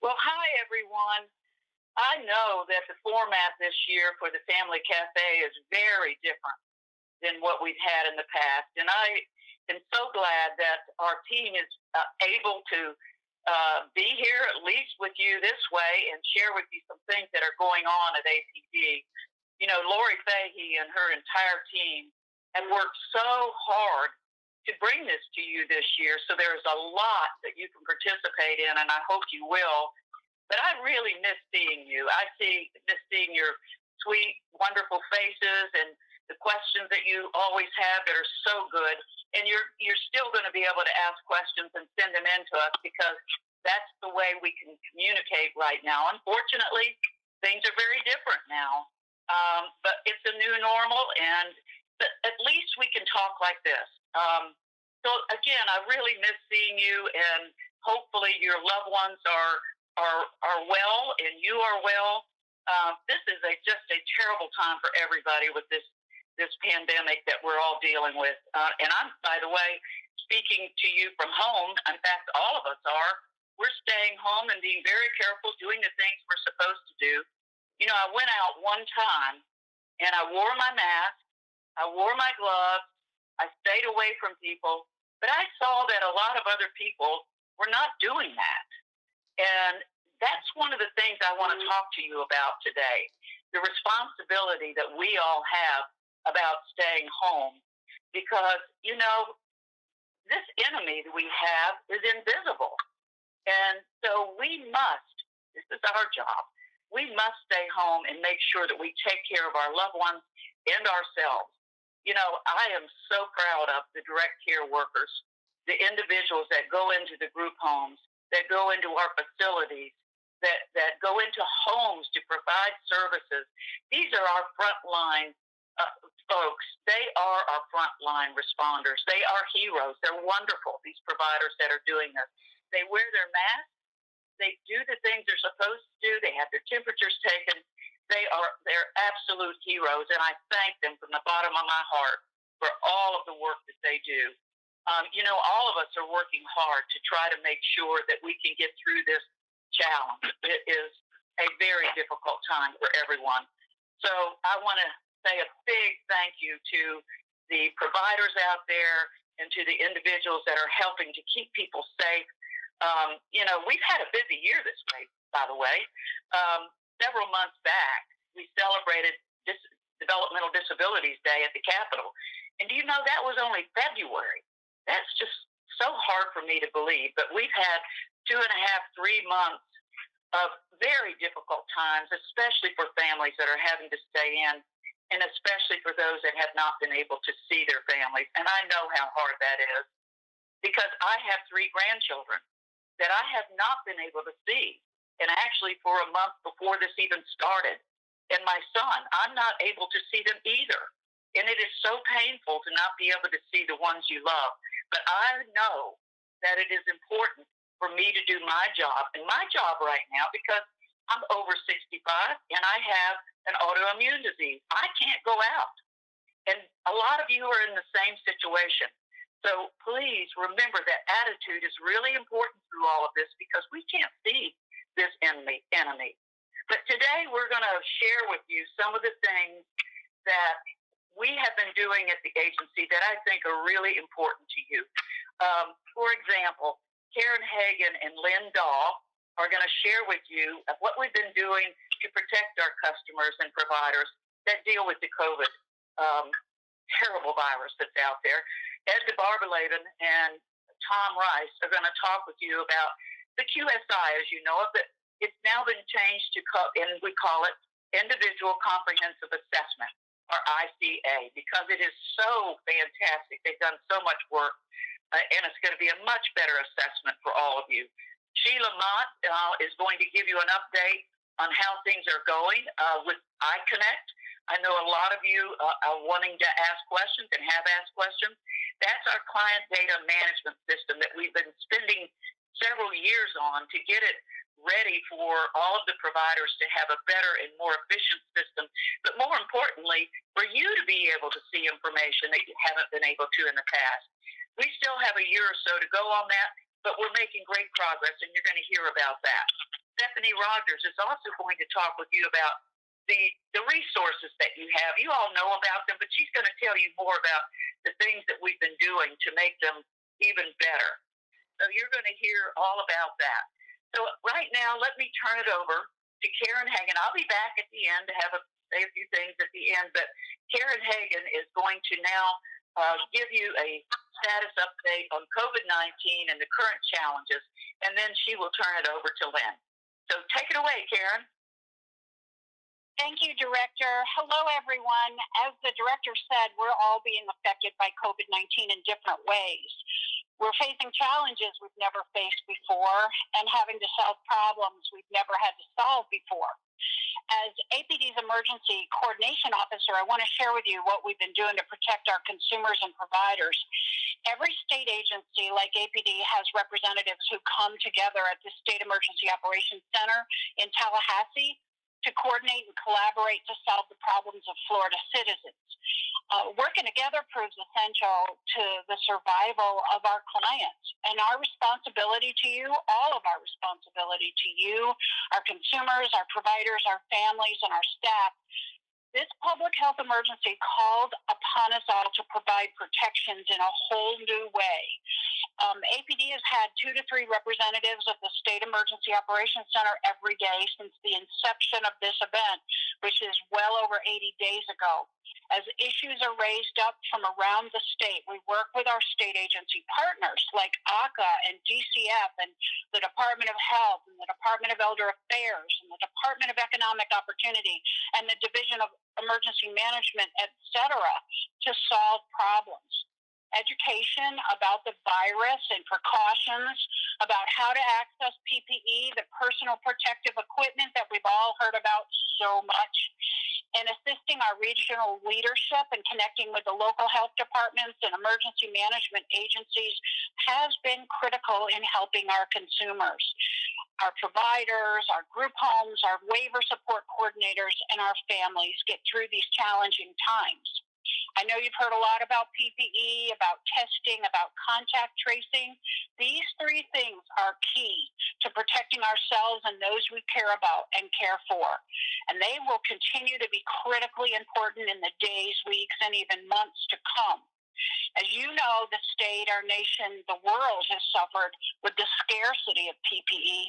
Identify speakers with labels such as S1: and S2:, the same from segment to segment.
S1: Well, hi, everyone. I know that the format this year for the Family Cafe is very different than what we've had in the past. And I am so glad that our team is able to be here, at least with you this way, and share with you some things that are going on at APD. You know, Lori Fahey and her entire team have worked so hard to bring this to you this year. So there's a lot that you can participate in, and I hope you will. But I really miss seeing you. Miss seeing your sweet, wonderful faces and the questions that you always have that are so good. And you're still going to be able to ask questions and send them in to us because that's the way we can communicate right now. Unfortunately, things are very different now. But it's a new normal, and at least we can talk like this. So again, I really miss seeing you, and hopefully your loved ones are well, and you are well. This is just a terrible time for everybody with this pandemic that we're all dealing with. And I'm, by the way, speaking to you from home. In fact, all of us are. We're staying home and being very careful, doing the things we're supposed to do. You know, I went out one time, and I wore my mask, I wore my gloves, I stayed away from people, but I saw that a lot of other people were not doing that. And that's one of the things I want to talk to you about today, the responsibility that we all have about staying home. Because, you know, this enemy that we have is invisible. And so this is our job, we must stay home and make sure that we take care of our loved ones and ourselves. You know, I am so proud of the direct care workers, the individuals that go into the group homes, that go into our facilities, that go into homes to provide services. These are our frontline folks. They are our frontline responders. They are heroes. They're wonderful, these providers that are doing this. They wear their masks. They do the things they're supposed to do. They have their temperatures taken. They're absolute heroes, and I thank them from the bottom of my heart for all of the work that they do. You know, all of us are working hard to try to make sure that we can get through this challenge. It is a very difficult time for everyone. So I want to say a big thank you to the providers out there and to the individuals that are helping to keep people safe. You know, we've had a busy year this way, by the way. Several months back, we celebrated Developmental Disabilities Day at the Capitol. And do you know that was only February? That's just so hard for me to believe. But we've had 2.5, 3 months of very difficult times, especially for families that are having to stay in, and especially for those that have not been able to see their families. And I know how hard that is because I have 3 grandchildren that I have not been able to see. And actually for a month before this even started. And my son, I'm not able to see them either. And it is so painful to not be able to see the ones you love. But I know that it is important for me to do my job. And my job right now, because I'm over 65 and I have an autoimmune disease, I can't go out. And a lot of you are in the same situation. So please remember that attitude is really important through all of this because we can't see this enemy. But today we're going to share with you some of the things that we have been doing at the agency that I think are really important to you. For example, Karen Hagan and LYNNE are going to share with you what we've been doing to protect our customers and providers that deal with the COVID terrible virus that's out there. DEBARDELEBEN and Tom Rice are going to talk with you about the QSI, as you know it, but it's now been changed to, and we call it Individual Comprehensive Assessment, or ICA, because it is so fantastic. They've done so much work, and it's going to be a much better assessment for all of you. MOTT is going to give you an update on how things are going with iConnect. I know a lot of you are wanting to ask questions and have asked questions. That's our client data management system that we've been spending several years on to get it ready for all of the providers to have a better and more efficient system, but more importantly, for you to be able to see information that you haven't been able to in the past. We still have a year or so to go on that, but we're making great progress, and you're going to hear about that. Stephanie Rogers is also going to talk with you about the resources that you have. You all know about them, but she's going to tell you more about the things that we've been doing to make them even better. So you're going to hear all about that. So right now, let me turn it over to Karen Hagan. I'll be back at the end to say a few things at the end, but Karen Hagan is going to now give you a status update on COVID-19 and the current challenges, and then she will turn it over to Lynn. So take it away, Karen.
S2: Thank you, Director. Hello, everyone. As the Director said, we're all being affected by COVID-19 in different ways. We're facing challenges we've never faced before and having to solve problems we've never had to solve before. As APD's Emergency Coordination Officer, I want to share with you what we've been doing to protect our consumers and providers. Every state agency like APD has representatives who come together at the State Emergency Operations Center in Tallahassee to coordinate and collaborate to solve the problems of Florida citizens. Working together proves essential to the survival of our clients, and our responsibility to you, all of our responsibility to you, our consumers, our providers, our families, and our staff. This public health emergency called upon us all to provide protections in a whole new way. APD has had 2 to 3 representatives of the State Emergency Operations Center every day since the inception of this event, which is well over 80 days ago. As issues are raised up from around the state, we work with our state agency partners like ACA and DCF and the Department of Health and the Department of Elder Affairs and the Department of Economic Opportunity and the Division of Emergency Management, etc., to solve problems. Education about the virus and precautions, about how to access PPE, the personal protective equipment that we've all heard about so much, and assisting our regional leadership and connecting with the local health departments and emergency management agencies has been critical in helping our consumers, our providers, our group homes, our waiver support coordinators, and our families get through these challenging times. I know you've heard a lot about PPE, about testing, about contact tracing. These 3 things are key to protecting ourselves and those we care about and care for. And they will continue to be critically important in the days, weeks, and even months to come. As you know, the state, our nation, the world has suffered with the scarcity of PPE.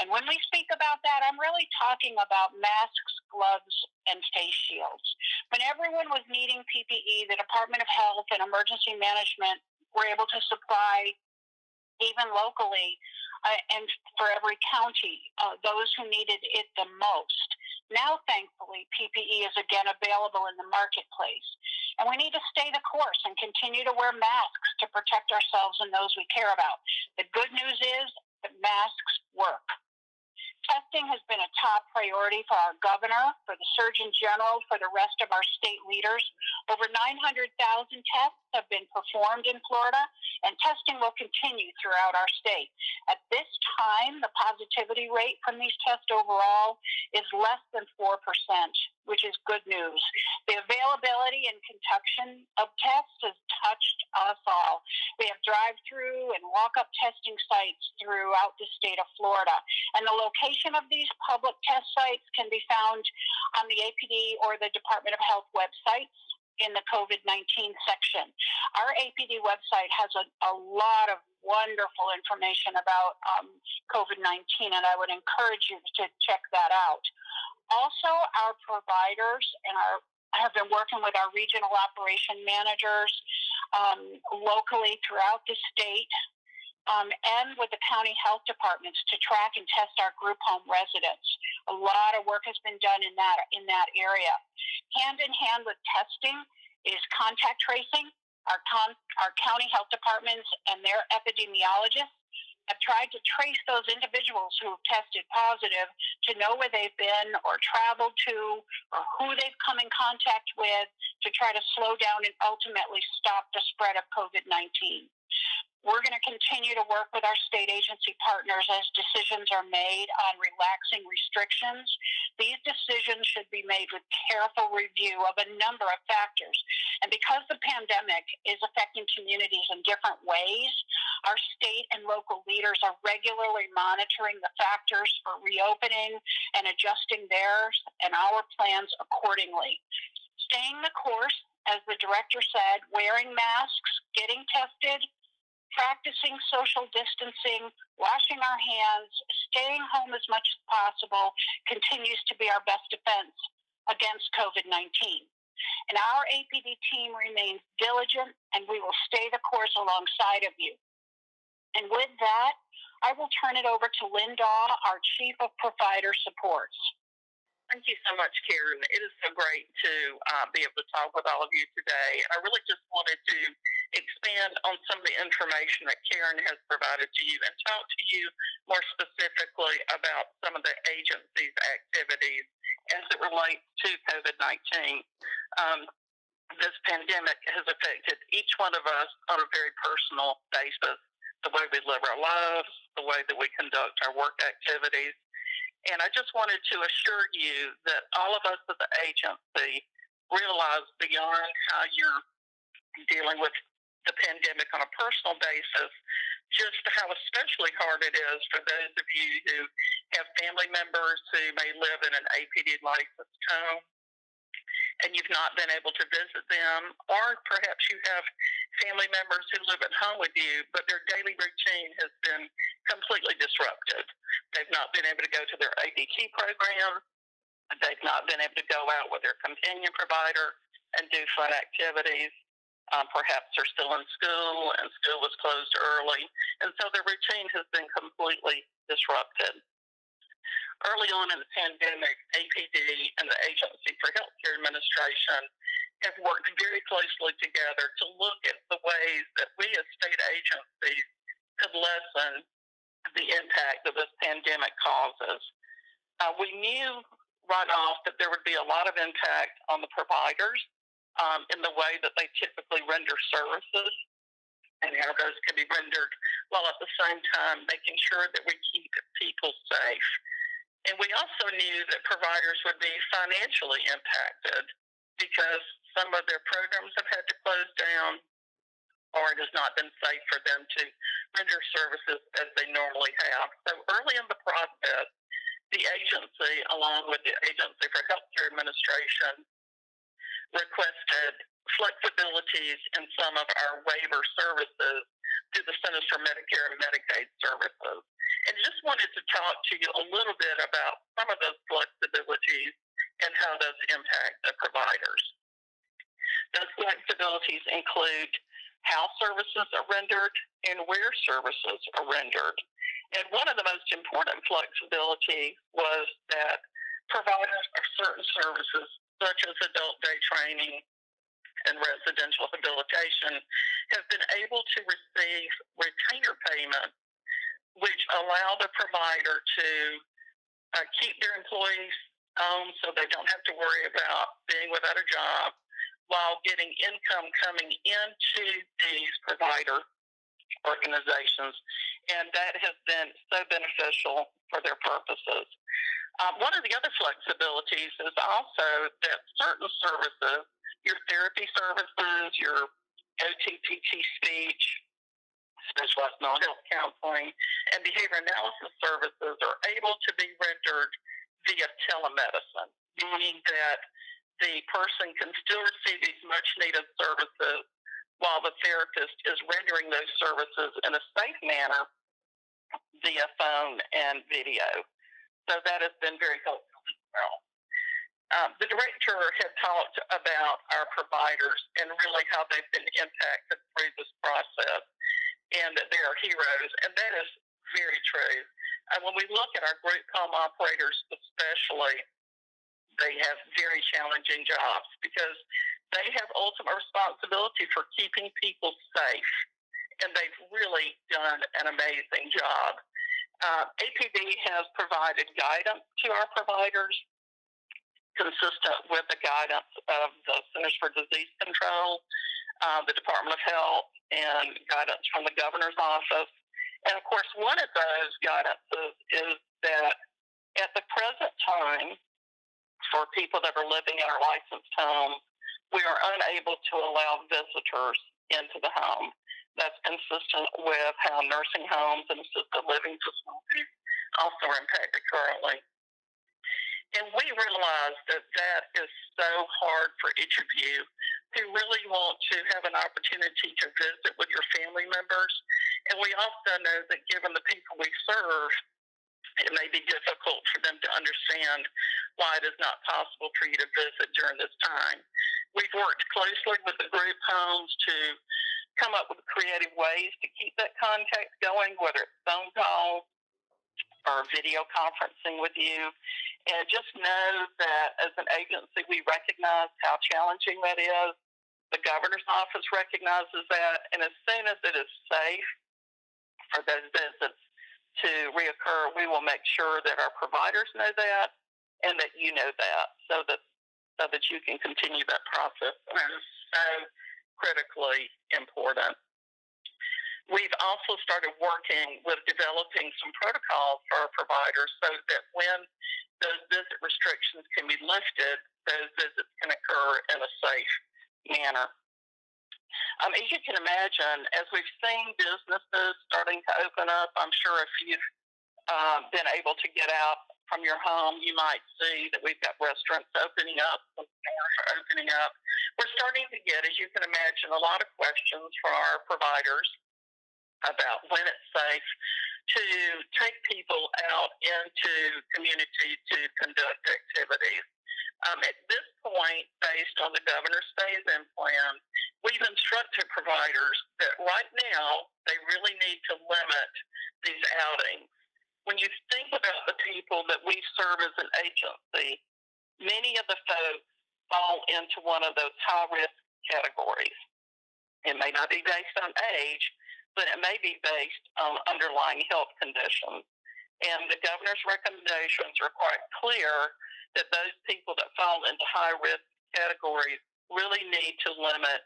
S2: And when we speak about that, I'm really talking about masks, gloves, and face shields. When everyone was needing PPE, the Department of Health and Emergency Management were able to supply, even locally, and for every county, those who needed it the most. Now, thankfully, PPE is again available in the marketplace. And we need to stay the course and continue to wear masks to protect ourselves and those we care about. The good news is that masks work. Testing has been a top priority for our governor, for the Surgeon General, for the rest of our state leaders. Over 900,000 tests have been performed in Florida, and testing will continue throughout our state. At this time, the positivity rate from these tests overall is less than 4%, which is good news. The availability and conduction of tests has touched us all. We have drive-through and walk-up testing sites throughout the state of Florida, and the location of these public test sites can be found on the APD or the Department of Health websites in the COVID-19 section. Our APD website has a lot of wonderful information about COVID-19, and I would encourage you to check that out. Also, our providers and have been working with our regional operation managers locally throughout the state and with the county health departments to track and test our group home residents. A lot of work has been done in that area. Hand in hand with testing is contact tracing. Our county health departments and their epidemiologists have tried to trace those individuals who have tested positive to know where they've been or traveled to or who they've come in contact with to try to slow down and ultimately stop the spread of COVID-19. We're going to continue to work with our state agency partners as decisions are made on relaxing restrictions. These decisions should be made with careful review of a number of factors. And because the pandemic is affecting communities in different ways, our state and local leaders are regularly monitoring the factors for reopening and adjusting theirs and our plans accordingly. Staying the course, as the director said, wearing masks, getting tested, practicing social distancing, washing our hands, staying home as much as possible continues to be our best defense against COVID-19. And our APD team remains diligent, and we will stay the course alongside of you. And with that, I will turn it over to LYNNE, our Chief of Provider Supports.
S3: Thank you so much, Karen. It is so great to be able to talk with all of you today. And I really just wanted to expand on some of the information that Karen has provided to you and talk to you more specifically about some of the agency's activities as it relates to COVID-19. This pandemic has affected each one of us on a very personal basis, the way we live our lives, the way that we conduct our work activities. And I just wanted to assure you that all of us at the agency realize beyond how you're dealing with the pandemic on a personal basis, just how especially hard it is for those of you who have family members who may live in an APD licensed home and you've not been able to visit them, or perhaps you have family members who live at home with you, but their daily routine has been completely disrupted. They've not been able to go to their ADT program. They've not been able to go out with their companion provider and do fun activities. Perhaps they're still in school and school was closed early. And so their routine has been completely disrupted. Early on in the pandemic, APD and the Agency for Healthcare Administration have worked very closely together to look at the ways that we as state agencies could lessen the impact that this pandemic causes. We knew right off that there would be a lot of impact on the providers in the way that they typically render services and how those can be rendered, while at the same time making sure that we keep people safe. And we also knew that providers would be financially impacted because some of their programs have had to close down, or it has not been safe for them to render services as they normally have. So early in the process, the agency, along with the Agency for Healthcare Administration, requested flexibilities in some of our waiver services through the Centers for Medicare and Medicaid Services. And just wanted to talk to you a little bit about some of those flexibilities and how those impact the providers. Those flexibilities include how services are rendered and where services are rendered. And one of the most important flexibility was that providers of certain services, such as adult day training and residential habilitation, have been able to receive retainer payments, which allow the provider to keep their employees home so they don't have to worry about being without a job, while getting income coming into these provider organizations. And that has been so beneficial for their purposes. One of the other flexibilities is also that certain services, your therapy services, your OT/PT speech, specialized mental health counseling, and behavior analysis services are able to be rendered via telemedicine, meaning that the person can still receive these much-needed services while the therapist is rendering those services in a safe manner via phone and video. So that has been very helpful as well. The director had talked about our providers and really how they've been impacted through this process and that they are heroes, and that is very true. And when we look at our group home operators especially, they have very challenging jobs because they have ultimate responsibility for keeping people safe, and they've really done an amazing job. APD has provided guidance to our providers consistent with the guidance of the Centers for Disease Control. the Department of Health, and guidance from the governor's office. And of course, one of those guidances is that at the present time, for people that are living in our licensed home, we are unable to allow visitors into the home. That's consistent with how nursing homes and assisted living facilities also are impacted currently. And we realize that that is so hard for each of you who really want to have an opportunity to visit with your family members. And we also know that given the people we serve, it may be difficult for them to understand why it is not possible for you to visit during this time. We've worked closely with the group homes to come up with creative ways to keep that contact going, whether it's phone calls or video conferencing with you. And just know that as an agency, we recognize how challenging that is. The governor's office recognizes that. And as soon as it is safe for those visits to reoccur, we will make sure that our providers know that and that you know that so that you can continue that process. And that is so critically important. We've also started working with developing some protocols for our providers so that when those visit restrictions can be lifted, those visits can occur in a safe manner. As you can imagine, as we've seen businesses starting to open up, I'm sure if you've been able to get out from your home, you might see that we've got restaurants opening up, some stores are opening up. We're starting to get, as you can imagine, a lot of questions from our providers about when it's safe to take people out into community to conduct activities. At this point, based on the governor's phase-in plan, we've instructed providers that right now they really need to limit these outings. When you think about the people that we serve as an agency, many of the folks fall into one of those high-risk categories. It may not be based on age, but it may be based on underlying health conditions. And the governor's recommendations are quite clear that those people that fall into high-risk categories really need to limit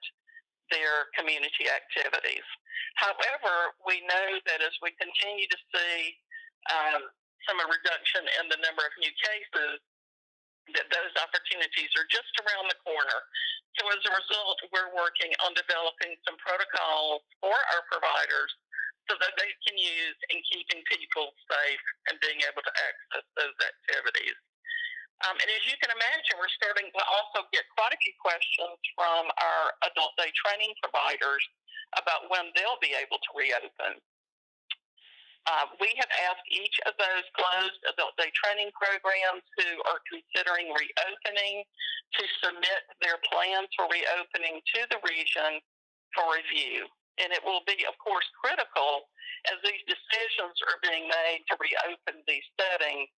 S3: their community activities. However, we know that as we continue to see some reduction in the number of new cases, that those opportunities are just around the corner. So as a result, we're working on developing some protocols for our providers so that they can use in keeping people safe and being able to access those activities. And as you can imagine, we're starting to also get quite a few questions from our adult day training providers about when they'll be able to reopen. We have asked each of those closed adult day training programs who are considering reopening to submit their plans for reopening to the region for review. And it will be, of course, critical as these decisions are being made to reopen these settings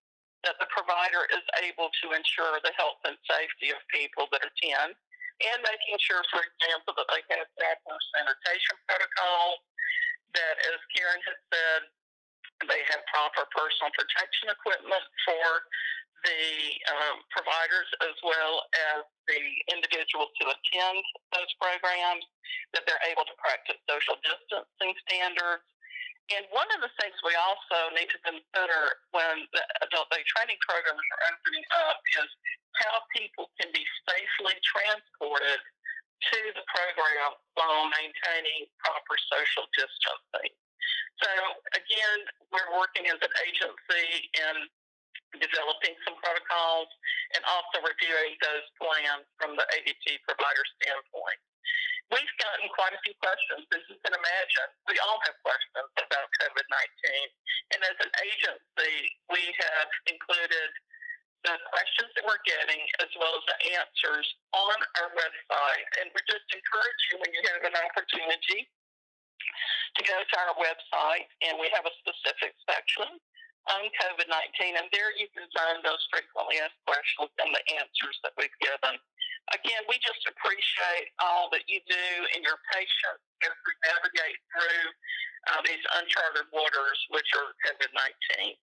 S3: that the provider is able to ensure the health and safety of people that attend and making sure, for example, that they have proper sanitation protocols, that, as Karen has said, they have proper personal protection equipment for the providers as well as the individuals who attend those programs, that they're able to practice social distancing standards. And one of the things we also need to consider when the adult day training programs are opening up is how people can be safely transported to the program while maintaining proper social distancing. So again, we're working as an agency in developing some protocols and also reviewing those plans from the ADT provider standpoint. We've gotten quite a few questions, as you can imagine. We all have questions about COVID-19. And as an agency, we have included the questions that we're getting as well as the answers on our website. And we just encourage you, when you have an opportunity, to go to our website, and we have a specific section on COVID-19, and there you can find those frequently asked questions and the answers that we've given. Again, we just appreciate all that you do and your patience as we navigate through these uncharted waters, which are COVID-19.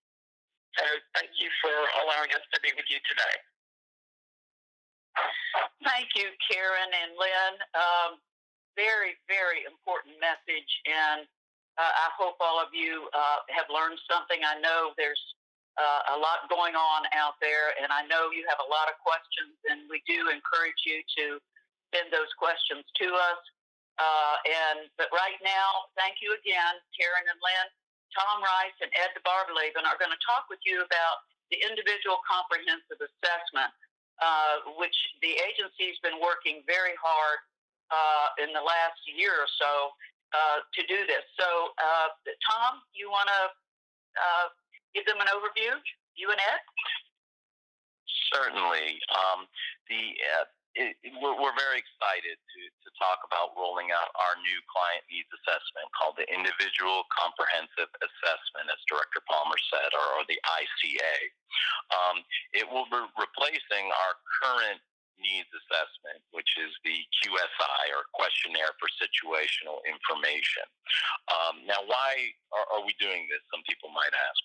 S3: So thank you for allowing us to be with you today.
S1: Thank you, Karen and Lynn. very, very important message, and I hope all of you have learned something. I know there's a lot going on out there, and I know you have a lot of questions, and we do encourage you to send those questions to us. But right now, thank you again, Karen and Lynn. Tom Rice and Ed DeBardeleben are going to talk with you about the individual comprehensive assessment, which the agency's been working very hard in the last year or so to do this. So, Tom, you want to give them an overview, you and Ed?
S4: Certainly. We're very excited to talk about rolling out our new client needs assessment called the Individual Comprehensive Assessment, as Director Palmer said, or the ICA. It will be replacing our current needs assessment, which is the QSI, or Questionnaire for Situational Information. Now, why are we doing this? Some people might ask.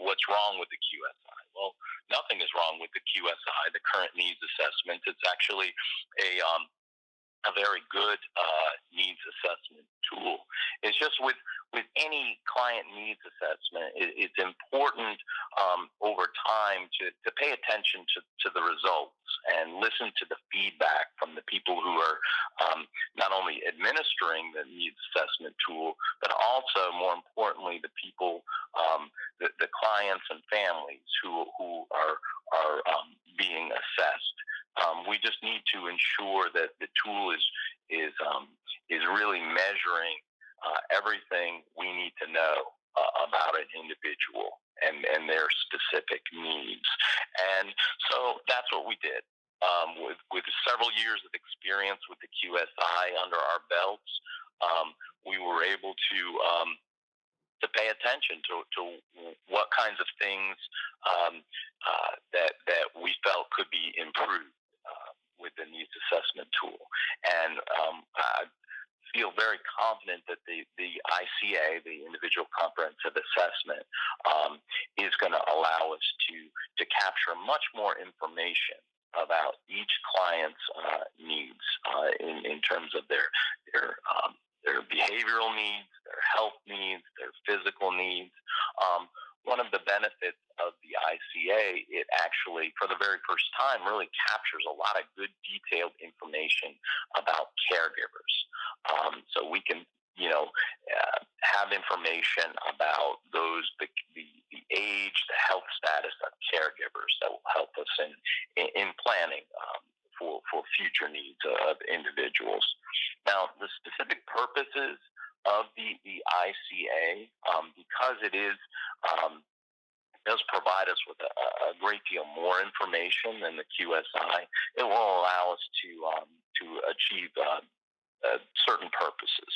S4: What's wrong with the QSI? Well, nothing is wrong with the QSI, the current needs assessment. It's actually a very good needs assessment tool. It's just with any client needs assessment, it's important over time to pay attention to the results and listen to the feedback from the people who are not only administering the needs assessment tool, but also, more importantly, the people, the clients and families who are being assessed. We just need to ensure that the tool is really measuring everything we need to know about an individual and their specific needs. And so that's what we did. With several years of experience with the QSI under our belts, we were able to pay attention to what kinds of things that we felt could be improved with the needs assessment tool. And I feel very confident that the ICA, the Individual Comprehensive Assessment, is going to allow us to capture much more information about each client's needs in terms of their behavioral needs, their health needs, their physical needs. One of the benefits of the ICA, it actually, for the very first time, really captures a lot of good detailed information about caregivers. So we can, have information about the age, the health status of caregivers that will help us in planning for future needs of individuals. Now, the specific purposes of the ICA, because it does provide us with a great deal more information than the QSI, it will allow us to achieve certain purposes.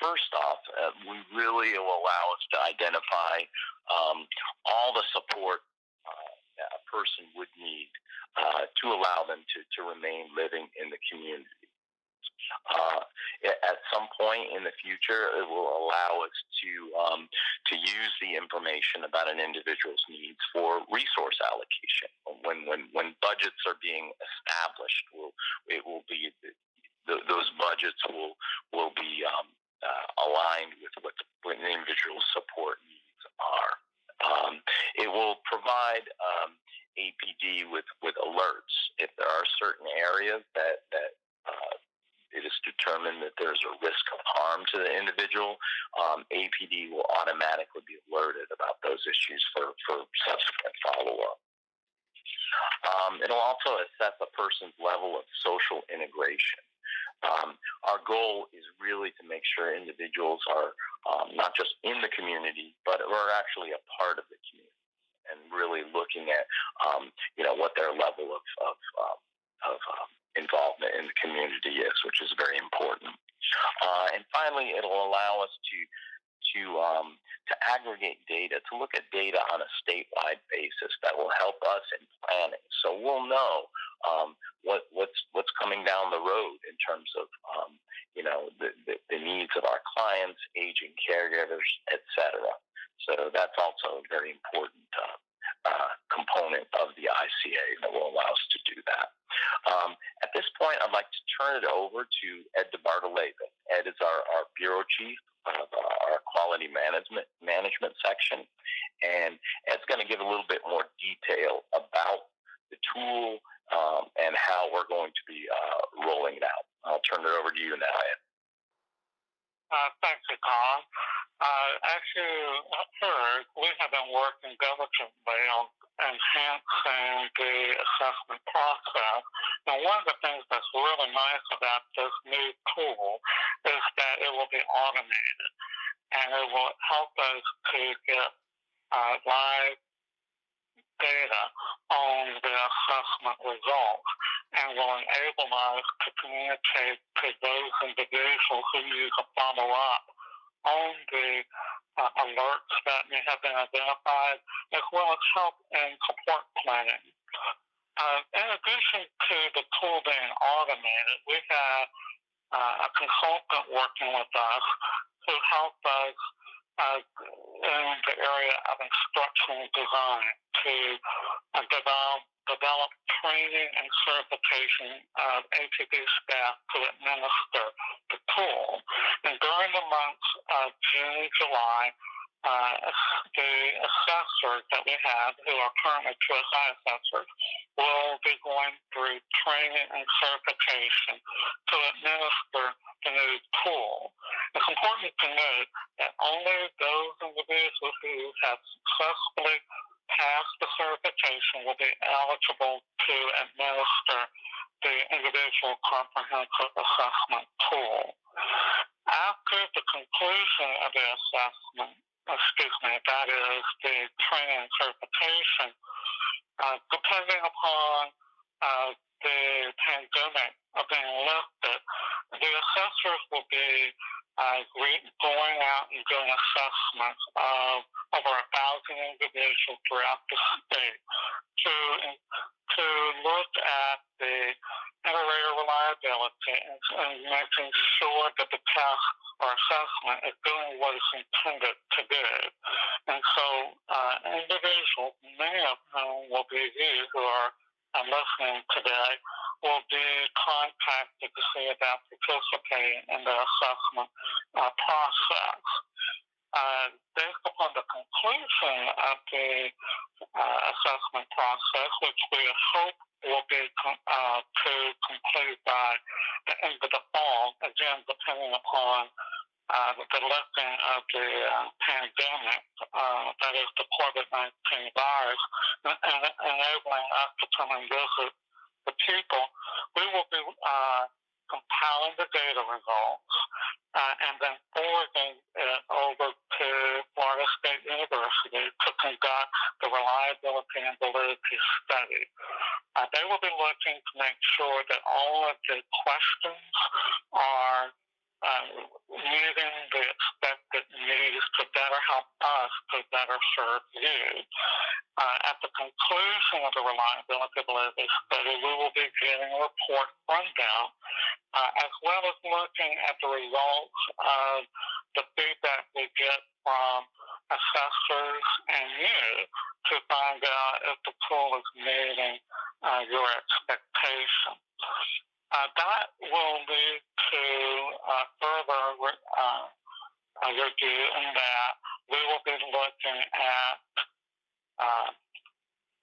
S4: First off, we really will allow us to identify all the support that a person would need to allow them to remain living in the community. At some point in the future, it will allow us to use the information about an individual's needs for resource allocation. When budgets are being established, it will be those budgets will be aligned with what an individual's support needs are. It will provide APD with alerts if there are certain areas that it is determined that there's a risk of harm to the individual. APD will automatically be alerted about those issues for subsequent follow-up. It'll also assess a person's level of social integration. Our goal is really to make sure individuals are not just in the community, but are actually a part of the community, and really looking at what their level of involvement in the community is, which is very important. And finally, it'll allow us to aggregate data, to look at data on a statewide basis that will help us in planning. So we'll know what's coming down the road in terms of the needs of our clients, aging caregivers, etc. So that's also a very important component of the ICA that will allow us to do that. At this point, I'd like to turn it over to Ed DEBARDELEBEN. Ed is our bureau chief of our quality management section, and Ed's going to give a little bit more detail about the tool and how we're going to be rolling it out. I'll turn it over to you now, Ed.
S5: Thank you, Tom. As you heard, we have been working diligently on enhancing the assessment process. And one of the things that's really nice about this new tool is that it will be automated, and it will help us to get live data on the assessment results, and will enable us to communicate to those individuals who need to follow up on the alerts that may have been identified, as well as help in support planning. In addition to the tool being automated, we have a consultant working with us who helped us in the area of instructional design to develop training and certification of APD staff to administer the tool. And during the months of June, July, the assessors that we have, who are currently QSI assessors, will be going through training and certification to administer the new tool. It's important to note that only those individuals who have successfully passed the certification will be eligible to administer the individual comprehensive assessment tool. After the conclusion of the assessment, that is the training and certification, depending upon the pandemic being lifted, the assessors will be going out and doing assessments of over 1,000 individuals throughout the state to look at the iterator reliability and making sure that the test or assessment is doing what it's intended to do. And so individuals, many of whom will be you who are listening today, will be contacted to see about participating in the assessment process. Based upon the conclusion of the assessment process, which we hope will be to conclude by the end of the fall, again, depending upon the lifting of the pandemic, that is the COVID-19 virus, and enabling us to come and visit the people, we will be compiling the data results and then forwarding it over to Florida State University to conduct the reliability and validity study. They will be looking to make sure that all of the questions are meeting the expected needs to better help us to better serve you. At the conclusion of the reliability validity study, we will be getting a report rundown, as well as looking at the results of the feedback we get from assessors and you to find out if the tool is meeting your expectations. That will lead to further review in that we will be looking at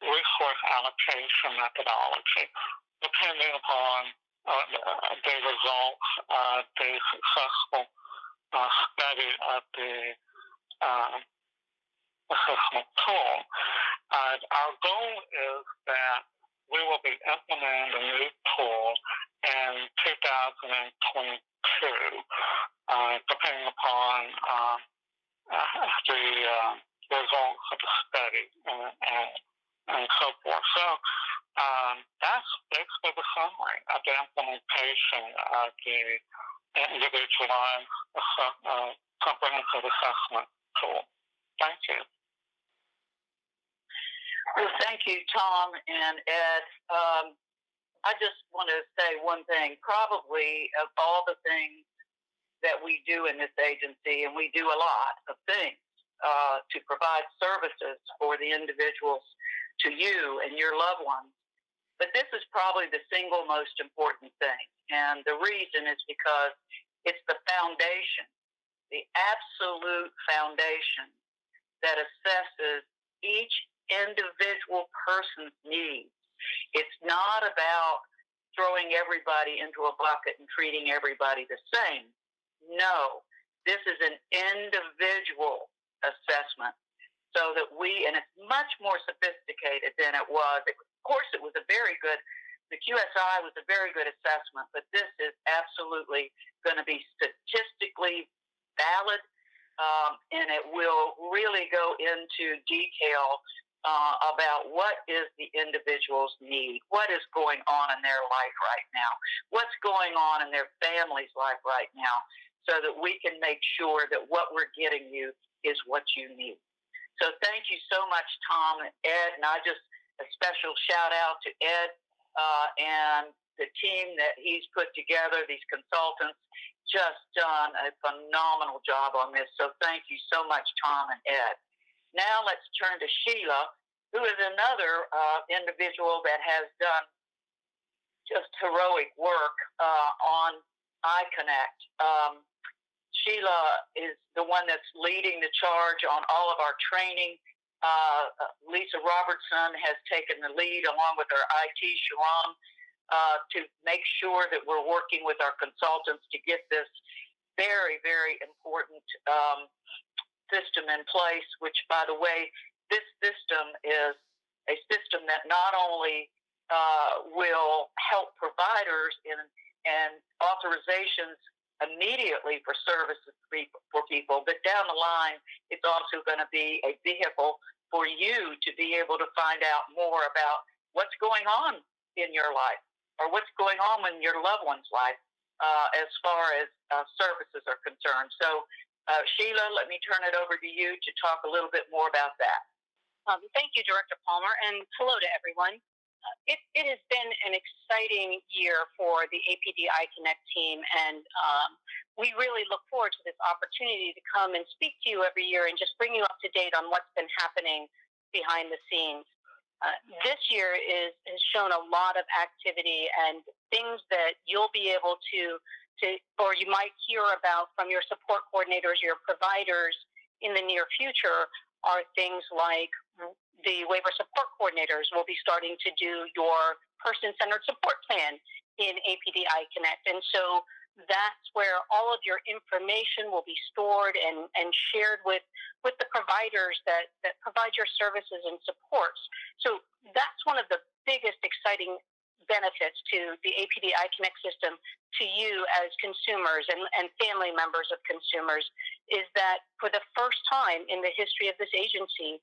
S5: resource allocation methodology, depending upon the results of the successful study of the assessment tool. Our goal is that we will be implementing the new tool in 2022, depending upon the results of the study and so forth. So that's basically the summary of the implementation of the individualized comprehensive assessment tool. Thank you.
S1: Well, thank you, Tom and Ed. I just want to say one thing. Probably of all the things that we do in this agency, and we do a lot of things to provide services for the individuals, to you and your loved ones, But this is probably the single most important thing. And the reason is because it's the foundation, the absolute foundation that assesses each individual person's needs. It's not about throwing everybody into a bucket and treating everybody the same. No, this is an individual assessment so that and it's much more sophisticated than it was. Of course, it was the QSI was a very good assessment, but this is absolutely going to be statistically valid, and it will really go into detail about what is the individual's need, what is going on in their life right now, what's going on in their family's life right now, so that we can make sure that what we're getting you is what you need. So thank you so much, Tom and Ed, and a special shout out to Ed and the team that he's put together, these consultants, just done a phenomenal job on this. So thank you so much, Tom and Ed. Now let's turn to Sheila, who is another individual that has done just heroic work on iConnect. Sheila is the one that's leading the charge on all of our training. Lisa Robertson has taken the lead along with our IT, Sharon, to make sure that we're working with our consultants to get this very, very important system in place, which, by the way, this system is a system that not only will help providers and authorizations immediately for services for people, but down the line, it's also going to be a vehicle for you to be able to find out more about what's going on in your life or what's going on in your loved one's life as far as services are concerned. So, Sheila, let me turn it over to you to talk a little bit more about that.
S2: Thank you, Director Palmer, and hello to everyone. It has been an exciting year for the APD iConnect team, and we really look forward to this opportunity to come and speak to you every year and just bring you up to date on what's been happening behind the scenes. This year has shown a lot of activity and things that you'll be able to or you might hear about from your support coordinators, your providers in the near future, are things like the waiver support coordinators will be starting to do your person-centered support plan in APD iConnect. And so that's where all of your information will be stored and shared with the providers that provide your services and supports. So that's one of the biggest exciting benefits to the APD iConnect system to you as consumers and family members of consumers is that for the first time in the history of this agency,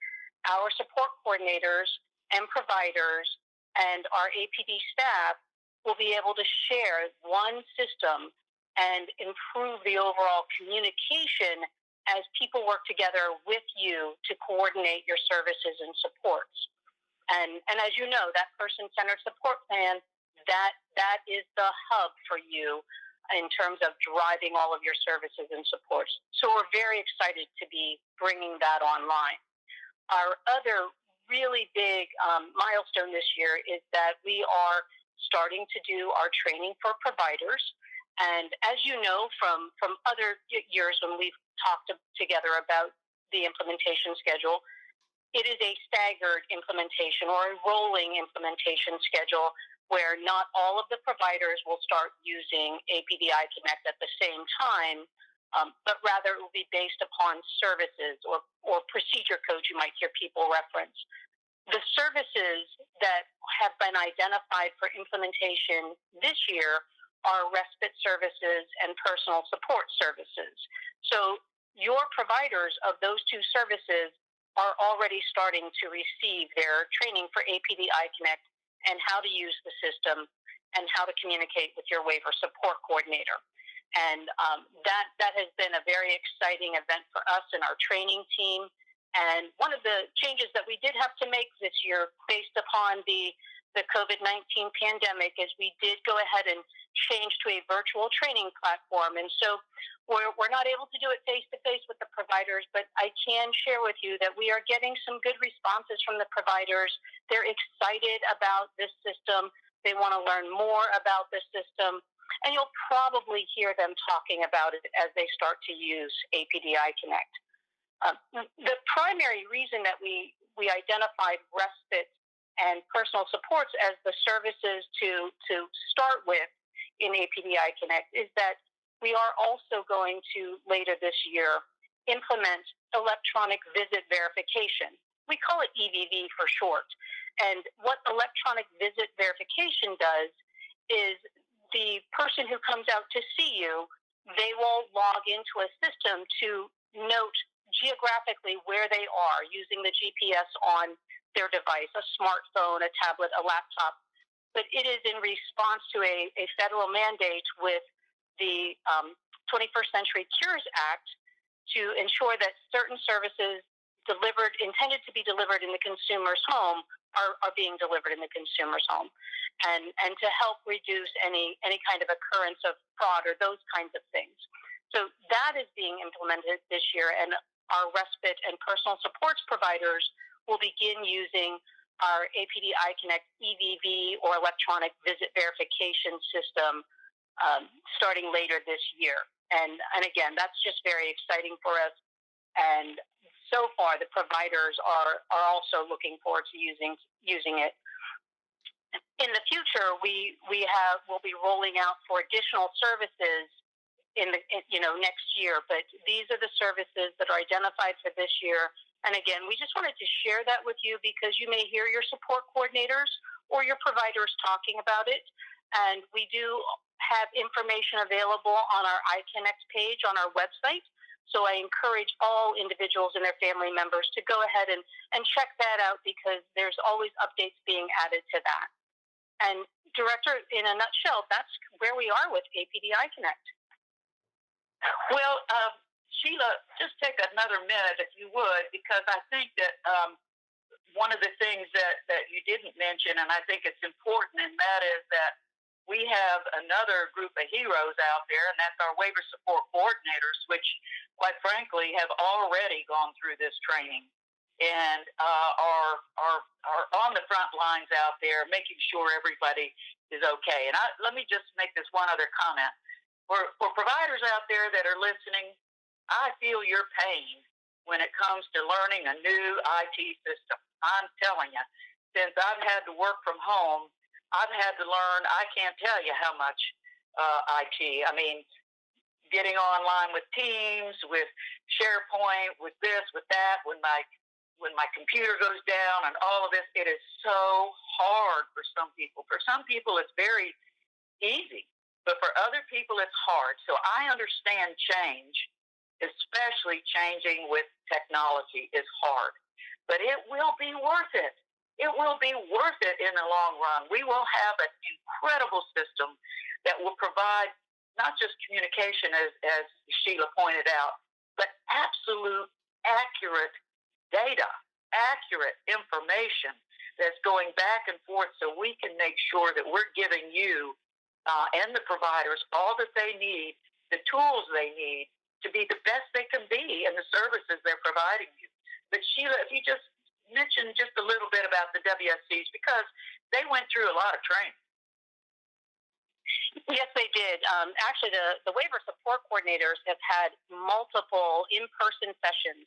S2: our support coordinators and providers and our APD staff will be able to share one system and improve the overall communication as people work together with you to coordinate your services and supports. And as you know, that person-centered support plan, that is the hub for you in terms of driving all of your services and supports. So we're very excited to be bringing that online. Our other really big milestone this year is that we are starting to do our training for providers. And as you know from other years when we've talked together about the implementation schedule, it is a staggered implementation or a rolling implementation schedule where not all of the providers will start using APD iConnect at the same time, but rather it will be based upon services or procedure codes you might hear people reference. The services that have been identified for implementation this year are respite services and personal support services. So your providers of those two services are already starting to receive their training for APD iConnect and how to use the system and how to communicate with your waiver support coordinator. And that has been a very exciting event for us and our training team. And one of the changes that we did have to make this year based upon the COVID-19 pandemic is we did go ahead and change to a virtual training platform. And so we're not able to do it face-to-face with the providers, but I can share with you that we are getting some good responses from the providers. They're excited about this system. They want to learn more about this system. And you'll probably hear them talking about it as they start to use APD iConnect. The primary reason that we identified respite and personal supports as the services to start with in APD iConnect is that we are also going to, later this year, implement electronic visit verification. We call it EVV for short. And what electronic visit verification does is the person who comes out to see you, they will log into a system to note geographically where they are using the GPS on their device, a smartphone, a tablet, a laptop. But it is in response to a federal mandate with the 21st Century Cures Act to ensure that certain services intended to be delivered in the consumer's home are being delivered in the consumer's home, and to help reduce any kind of occurrence of fraud or those kinds of things. So that is being implemented this year, and our respite and personal supports providers will begin using our APD iConnect EVV or electronic visit verification system starting later this year. And again, that's just very exciting for us. And so far, the providers are also looking forward to using it. In the future, we'll be rolling out for additional services next year. But these are the services that are identified for this year. And again, we just wanted to share that with you because you may hear your support coordinators or your providers talking about it. And we do have information available on our iConnect page on our website. So I encourage all individuals and their family members to go ahead and check that out because there's always updates being added to that. And Director, in a nutshell, that's where we are with APD iConnect.
S1: Well, Sheila, just take another minute if you would, because I think that one of the things that you didn't mention, and I think it's important, and that is that we have another group of heroes out there, and that's our waiver support coordinators, which, quite frankly, have already gone through this training and are on the front lines out there, making sure everybody is okay. And let me just make this one other comment. For providers out there that are listening, I feel your pain when it comes to learning a new IT system. I'm telling you, since I've had to work from home, I've had to learn, I can't tell you how much IT. I mean, getting online with Teams, with SharePoint, with this, with that, when my computer goes down and all of this, it is so hard for some people. For some people, it's very easy, but for other people, it's hard. So I understand change, especially changing with technology, is hard, but it will be worth it. It will be worth it in the long run. We will have an incredible system that will provide not just communication, as Sheila pointed out, but absolute, accurate data, accurate information that's going back and forth so we can make sure that we're giving you and the providers all that they need, the tools they need to be the best they can be in the services they're providing you. But Sheila, if you just mention just a little bit about the WSCs, because they went through a lot of training.
S2: Yes, they did. Actually, the waiver support coordinators have had multiple in-person sessions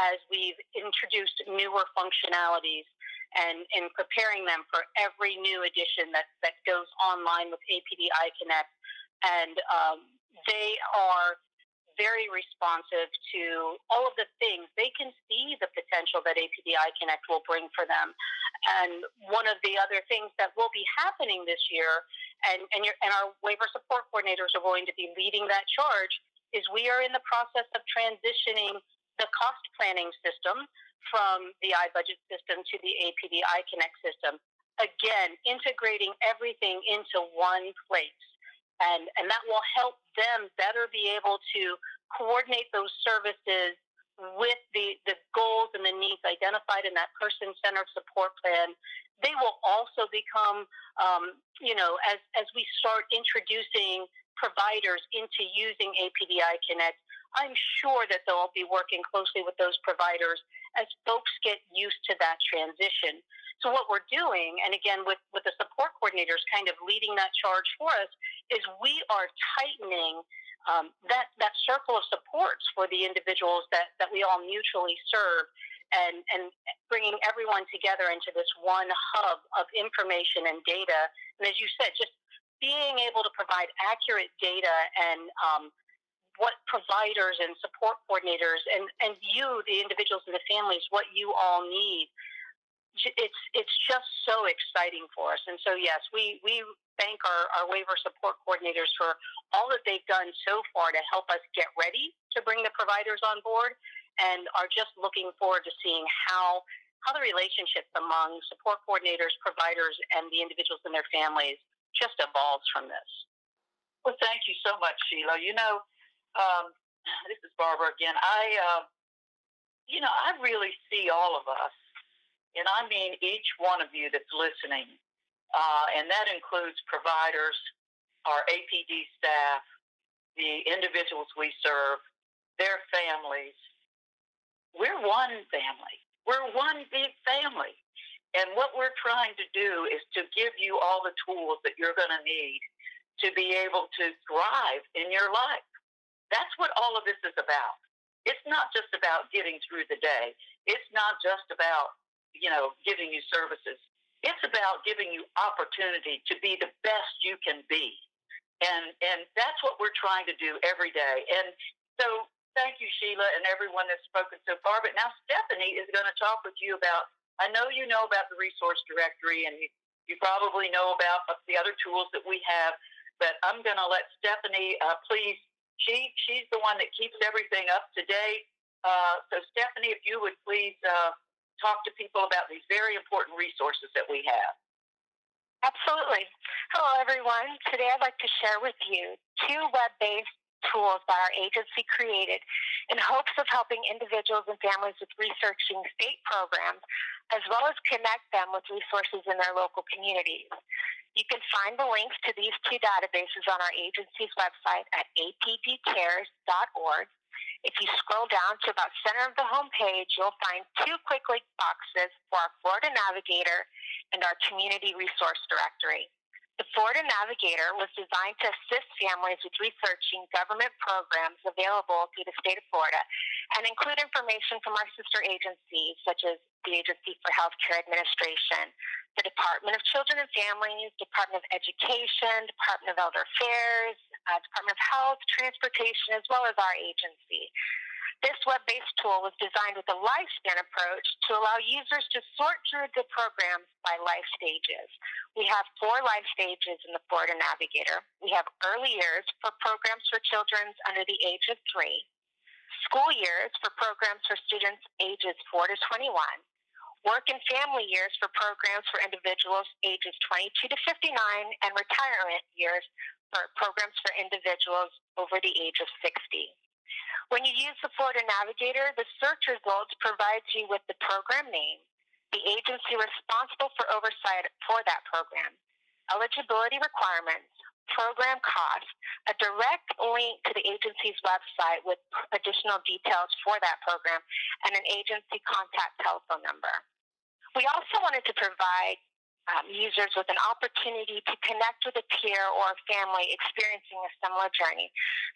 S2: as we've introduced newer functionalities and in preparing them for every new edition that goes online with APD iConnect. And they are very responsive to all of the things. They can see the potential that APD iConnect will bring for them. And one of the other things that will be happening this year, and our waiver support coordinators are going to be leading that charge, is we are in the process of transitioning the cost planning system from the iBudget system to the APD iConnect system. Again, integrating everything into one place. And that will help them better be able to coordinate those services with the goals and the needs identified in that person-centered support plan. They will also become, as we start introducing providers into using APD iConnect, I'm sure that they'll be working closely with those providers as folks get used to that transition. So what we're doing, and again with the support coordinators kind of leading that charge for us, is we are tightening that circle of supports for the individuals that we all mutually serve, and bringing everyone together into this one hub of information and data. And as you said, just being able to provide accurate data and what providers and support coordinators and you, the individuals and the families, what you all need. It's just so exciting for us. And so, yes, we thank our waiver support coordinators for all that they've done so far to help us get ready to bring the providers on board, and are just looking forward to seeing how the relationships among support coordinators, providers, and the individuals and their families just evolves from this.
S1: Well, thank you so much, Sheila. This is Barbara again. I really see all of us, and I mean each one of you that's listening, and that includes providers, our APD staff, the individuals we serve, their families. We're one family. We're one big family. And what we're trying to do is to give you all the tools that you're going to need to be able to thrive in your life. That's what all of this is about. It's not just about getting through the day. It's not just about, giving you services. It's about giving you opportunity to be the best you can be. And that's what we're trying to do every day. And so thank you, Sheila, and everyone that's spoken so far. But now Stephanie is going to talk with you about, I know you know about the resource directory, and you probably know about the other tools that we have, but I'm going to let Stephanie, please, she's the one that keeps everything up to date. So Stephanie, if you would please talk to people about these very important resources that we have.
S6: Absolutely. Hello, everyone. Today I'd like to share with you 2 web-based tools that our agency created in hopes of helping individuals and families with researching state programs, as well as connect them with resources in their local communities. You can find the links to these 2 databases on our agency's website at apdcares.org. If you scroll down to about center of the home page, you'll find 2 quick link boxes for our Florida Navigator and our Community Resource Directory. The Florida Navigator was designed to assist families with researching government programs available through the state of Florida and include information from our sister agencies, such as the Agency for Healthcare Administration, the Department of Children and Families, Department of Education, Department of Elder Affairs, Department of Health, Transportation, as well as our agency. This web-based tool was designed with a lifespan approach to allow users to sort through the programs by life stages. We have 4 life stages in the Florida Navigator. We have early years for programs for children under the age of 3, school years for programs for students ages 4 to 21, work and family years for programs for individuals ages 22 to 59, and retirement years for programs for individuals over the age of 60. When you use the Florida Navigator, the search results provides you with the program name, the agency responsible for oversight for that program, eligibility requirements, program costs, a direct link to the agency's website with additional details for that program, and an agency contact telephone number. We also wanted to provide users with an opportunity to connect with a peer or a family experiencing a similar journey.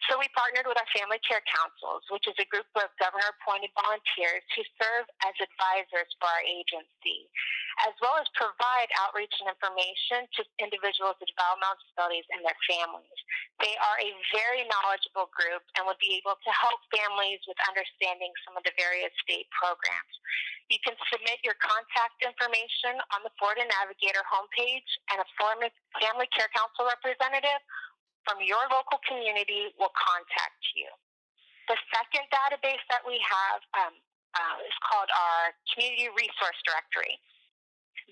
S6: So we partnered with our Family Care Councils, which is a group of governor-appointed volunteers who serve as advisors for our agency, as well as provide outreach and information to individuals with developmental disabilities and their families. They are a very knowledgeable group and would be able to help families with understanding some of the various state programs. You can submit your contact information on the Florida Navigator homepage, and a Family Care Council representative from your local community will contact you. The second database that we have is called our Community Resource Directory.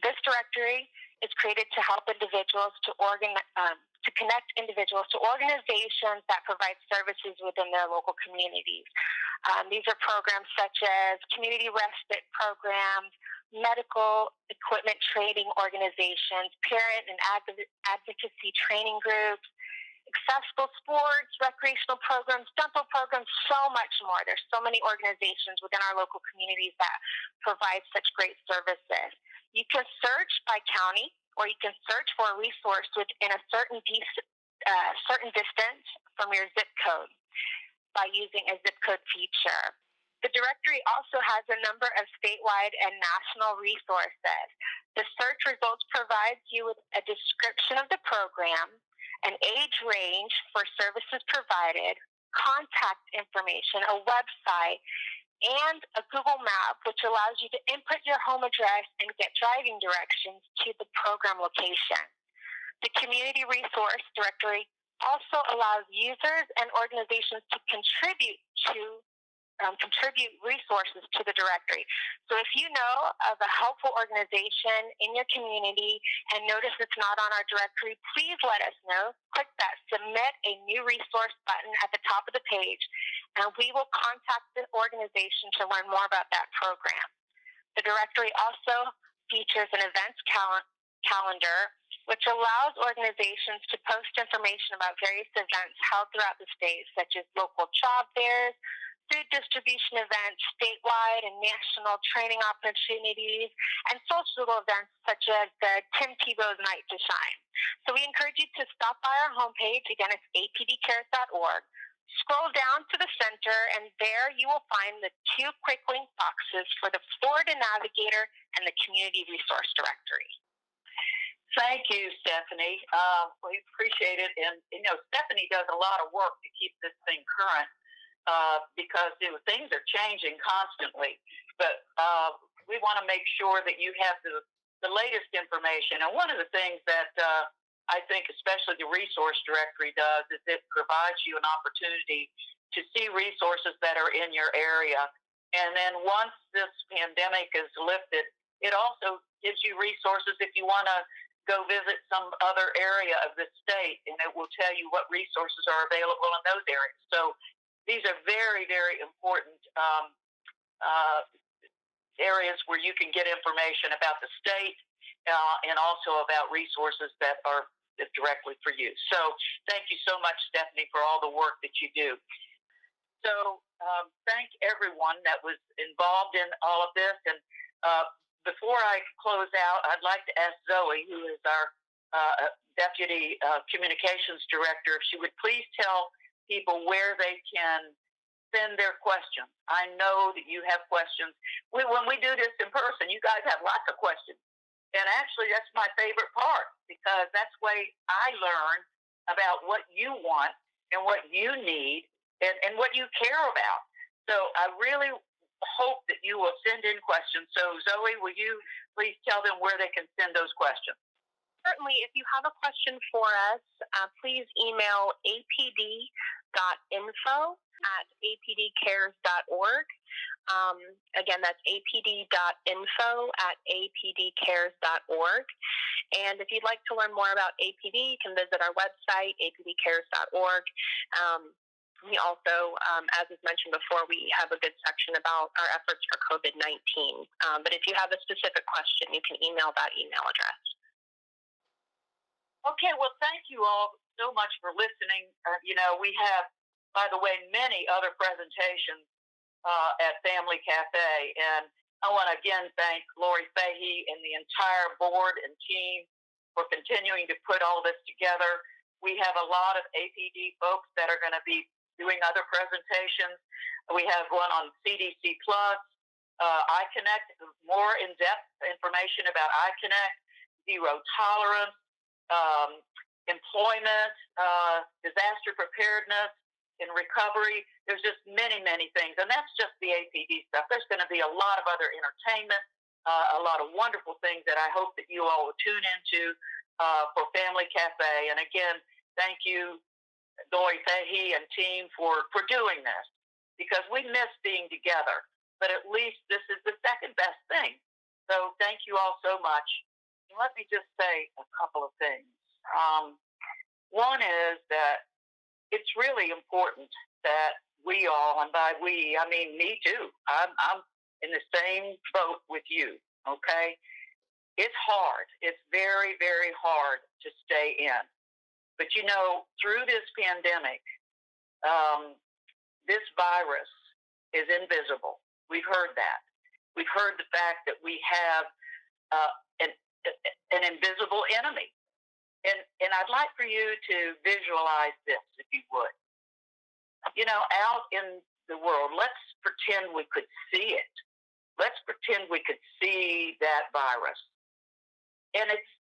S6: This directory is created to help individuals to connect individuals to organizations that provide services within their local communities. These are programs such as community respite programs, medical equipment training organizations, parent and advocacy training groups, accessible sports, recreational programs, dental programs, so much more. There's so many organizations within our local communities that provide such great services. You can search by county, or you can search for a resource within a certain distance from your zip code by using a zip code feature. The directory also has a number of statewide and national resources. The search results provides you with a description of the program, an age range for services provided, contact information, a website, and a Google map, which allows you to input your home address and get driving directions to the program location. The community resource directory also allows users and organizations to contribute resources to the directory. So if you know of a helpful organization in your community and notice it's not on our directory, please let us know. Click that Submit a New Resource button at the top of the page, and we will contact the organization to learn more about that program. The directory also features an events calendar, which allows organizations to post information about various events held throughout the state, such as local job fairs, food distribution events, statewide and national training opportunities, and social events such as the Tim Tebow's Night to Shine. So we encourage you to stop by our homepage. Again, it's apdcares.org. Scroll down to the center, and there you will find the two quick link boxes for the Florida Navigator and the Community Resource Directory.
S1: Thank you, Stephanie. We appreciate it. And, Stephanie does a lot of work to keep this thing current because things are changing constantly. But we want to make sure that you have the latest information. And one of the things that I think especially the resource directory does is it provides you an opportunity to see resources that are in your area. And then once this pandemic is lifted, it also gives you resources if you want to go visit some other area of the state, and it will tell you what resources are available in those areas. So these are very, very important areas where you can get information about the state and also about resources that are directly for you. So thank you so much, Stephanie, for all the work that you do. So thank everyone that was involved in all of this. And before I close out, I'd like to ask Zoe, who is our Deputy Communications Director, if she would please tell people where they can send their questions. I know that you have questions. When we do this in person, you guys have lots of questions. And actually, that's my favorite part because that's the way I learn about what you want and what you need and what you care about. So I really hope that you will send in questions. So Zoe, will you please tell them where they can send those questions?
S6: Certainly. If you have a question for us, please email apd.info@apdcares.org. Again, that's apd.info@apdcares.org. And if you'd like to learn more about APD, you can visit our website, apdcares.org. We also, as was mentioned before, we have a good section about our efforts for COVID-19. But if you have a specific question, you can email that email address.
S1: Okay, well, thank you all so much for listening. We have, by the way, many other presentations at Family Cafe. And I want to again thank Lori Fahey and the entire board and team for continuing to put all this together. We have a lot of APD folks that are going to be doing other presentations. We have one on CDC Plus, iConnect, more in-depth information about iConnect, zero tolerance, employment, disaster preparedness, and recovery. There's just many, many things. And that's just the APD stuff. There's going to be a lot of other entertainment, a lot of wonderful things that I hope that you all will tune into for Family Cafe. And again, thank you, Lori Fahey and team for doing this because we miss being together, but at least this is the second best thing. So thank you all so much. And let me just say a couple of things. One is that it's really important that we all, and by we, I mean me too. I'm in the same boat with you, okay? It's hard. It's very, very hard to stay in. But you know, through this pandemic, this virus is invisible. We've heard that. We've heard the fact that we have an invisible enemy. And I'd like for you to visualize this, if you would. You know, out in the world, let's pretend we could see it. Let's pretend we could see that virus. And it's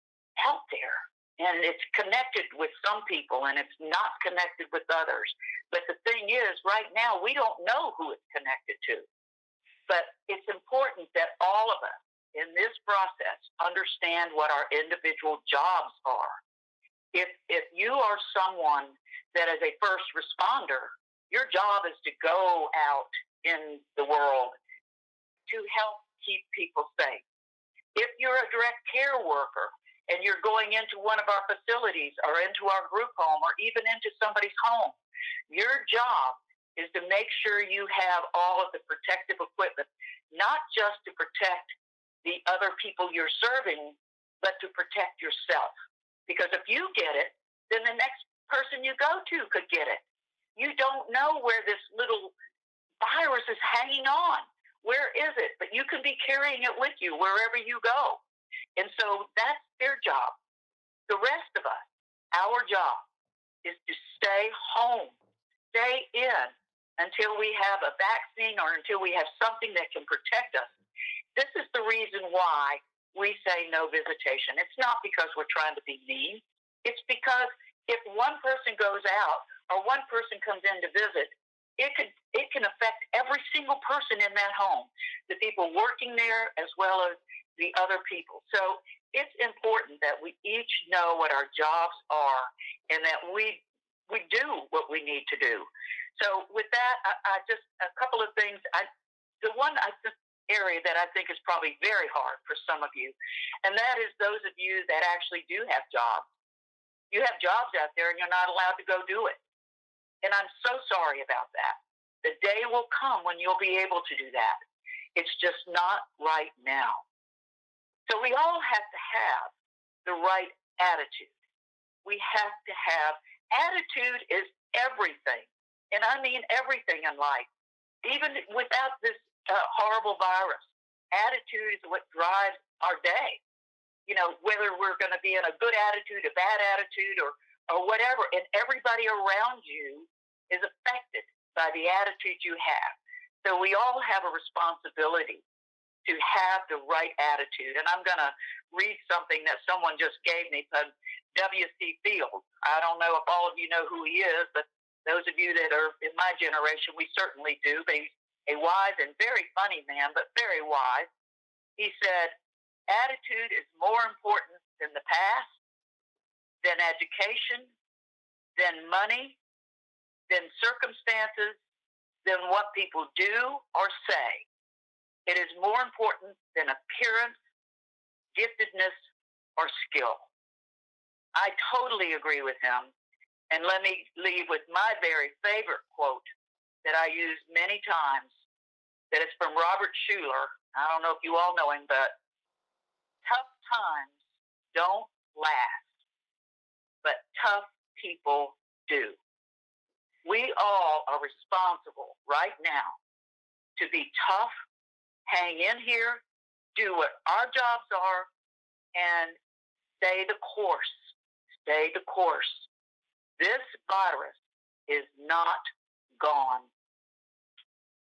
S1: out there. And it's connected with some people, and it's not connected with others. But the thing is, right now, we don't know who it's connected to. But it's important that all of us in this process understand what our individual jobs are. If you are someone that is a first responder, your job is to go out in the world to help keep people safe. If you're a direct care worker, and you're going into one of our facilities or into our group home or even into somebody's home, your job is to make sure you have all of the protective equipment, not just to protect the other people you're serving, but to protect yourself. Because if you get it, then the next person you go to could get it. You don't know where this little virus is hanging on. Where is it? But you can be carrying it with you wherever you go. And so that's their job. The rest of us, our job is to stay home, stay in until we have a vaccine or until we have something that can protect us. This is the reason why we say no visitation. It's not because we're trying to be mean. It's because if one person goes out or one person comes in to visit, it can affect every single person in that home, the people working there as well as the other people. So it's important that we each know what our jobs are and that we do what we need to do. So with that, I just a couple of things. The one area that I think is probably very hard for some of you, and that is those of you that actually do have jobs. You have jobs out there and you're not allowed to go do it. And I'm so sorry about that. The day will come when you'll be able to do that. It's just not right now. So we all have to have the right attitude. We have to have attitude is everything. And I mean everything in life. Even without this horrible virus, attitude is what drives our day. You know, whether we're going to be in a good attitude, a bad attitude, or whatever. And everybody around you is affected by the attitude you have. So we all have a responsibility to have the right attitude. And I'm going to read something that someone just gave me from W.C. Fields. I don't know if all of you know who he is, but those of you that are in my generation, we certainly do. But he's a wise and very funny man, but very wise. He said, attitude is more important than the past, than education, than money, than circumstances, than what people do or say. It is more important than appearance, giftedness, or skill. I totally agree with him. And let me leave with my very favorite quote that I use many times, that is from Robert Schuller. I don't know if you all know him, but tough times don't last, but tough people do. We all are responsible right now to be tough, hang in here, do what our jobs are, and stay the course. Stay the course. This virus is not gone.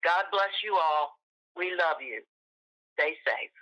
S1: God bless you all. We love you. Stay safe.